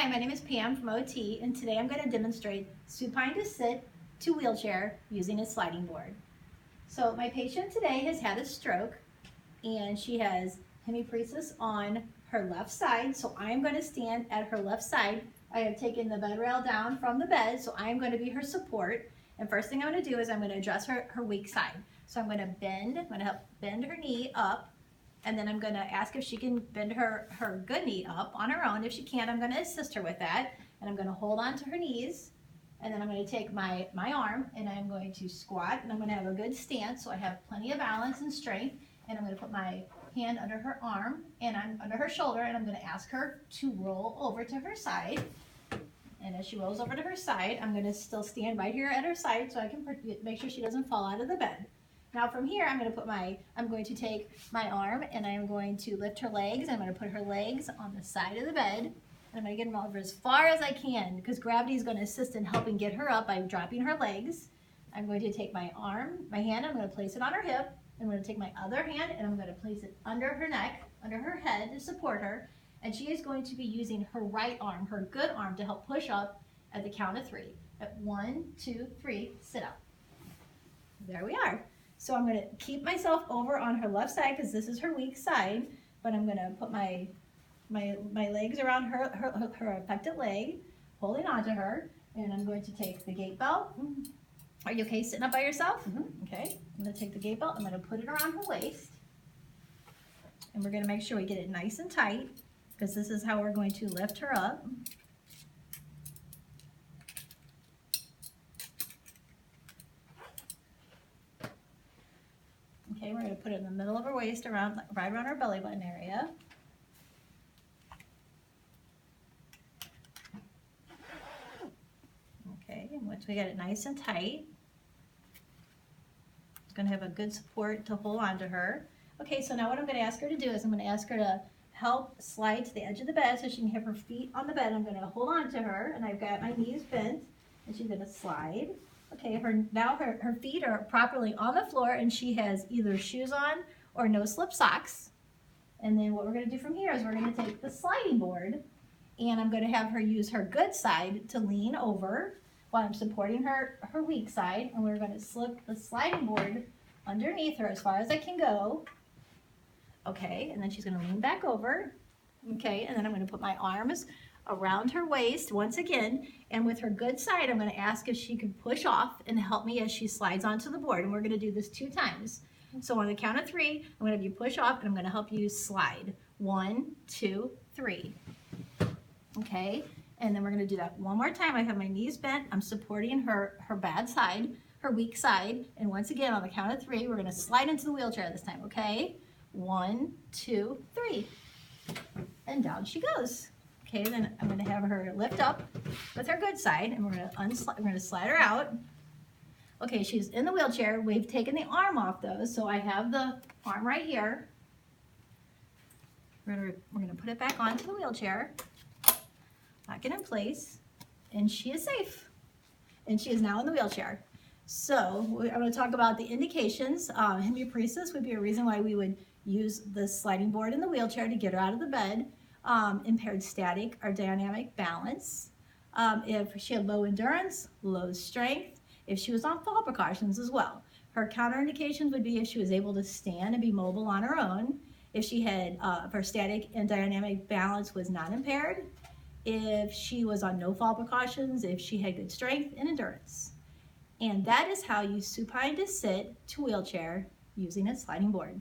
Hi, my name is Pam from OT, and today I'm going to demonstrate supine to sit to wheelchair using a sliding board. So my patient today has had a stroke, and she has hemiparesis on her left side, so I'm going to stand at her left side. I have taken the bed rail down from the bed, so I'm going to be her support. And first thing I'm going to do is I'm going to address her weak side. So I'm going to help bend her knee up, and then I'm going to ask if she can bend her good knee up on her own. If she can't, I'm going to assist her with that. And I'm going to hold on to her knees, and then I'm going to take my arm and I'm going to squat, and I'm going to have a good stance so I have plenty of balance and strength. And I'm going to put my hand under her arm and I'm under her shoulder, and I'm going to ask her to roll over to her side. And as she rolls over to her side, I'm going to still stand right here at her side so I can make sure she doesn't fall out of the bed. Now from here, I'm going to take my arm and I'm going to lift her legs. I'm going to put her legs on the side of the bed. And I'm going to get them over as far as I can because gravity is going to assist in helping get her up by dropping her legs. I'm going to take my hand, I'm going to place it on her hip. I'm going to take my other hand and I'm going to place it under her neck, under her head to support her. And she is going to be using her right arm, her good arm, to help push up at the count of 3. At 1, 2, 3, sit up. There we are. So I'm going to keep myself over on her left side because this is her weak side, but I'm going to put my legs around her affected leg, holding on to her, and I'm going to take the gait belt. Are you okay sitting up by yourself? Okay. I'm going to take the gait belt, I'm going to put it around her waist, and we're going to make sure we get it nice and tight because this is how we're going to lift her up. Okay, we're going to put it in the middle of her waist, right around her belly button area. Okay, and once we get it nice and tight, it's going to have a good support to hold on to her. Okay, so now what I'm going to ask her to do is I'm going to ask her to help slide to the edge of the bed so she can have her feet on the bed. I'm going to hold on to her, and I've got my knees bent, and she's going to slide. Okay, now her feet are properly on the floor, and she has either shoes on or no slip socks. And then what we're going to do from here is we're going to take the sliding board, and I'm going to have her use her good side to lean over while I'm supporting her weak side, and we're going to slip the sliding board underneath her as far as I can go. Okay, and then she's going to lean back over. Okay, and then I'm going to put my arms around her waist once again, and with her good side I'm going to ask if she could push off and help me as she slides onto the board, and we're going to do this 2 times. So on the count of 3, I'm going to have you push off and I'm going to help you slide. 1, 2, 3. Okay, and then we're going to do that one more time. I have my knees bent, I'm supporting her bad side, her weak side, and once again on the count of 3 we're going to slide into the wheelchair this time. Okay, 1, 2, 3, and down she goes. Okay, then I'm going to have her lift up with her good side, and we're going to slide her out. Okay, she's in the wheelchair. We've taken the arm off though, so I have the arm right here. We're going to put it back onto the wheelchair, lock it in place, and she is safe. And she is now in the wheelchair. So I'm going to talk about the indications. Hemiparesis would be a reason why we would use the sliding board in the wheelchair to get her out of the bed. Impaired static or dynamic balance, if she had low endurance, low strength, if she was on fall precautions as well. Her counterindications would be if she was able to stand and be mobile on her own, if she had, if her static and dynamic balance was not impaired, if she was on no fall precautions, if she had good strength and endurance. And that is how you supine to sit to wheelchair using a sliding board.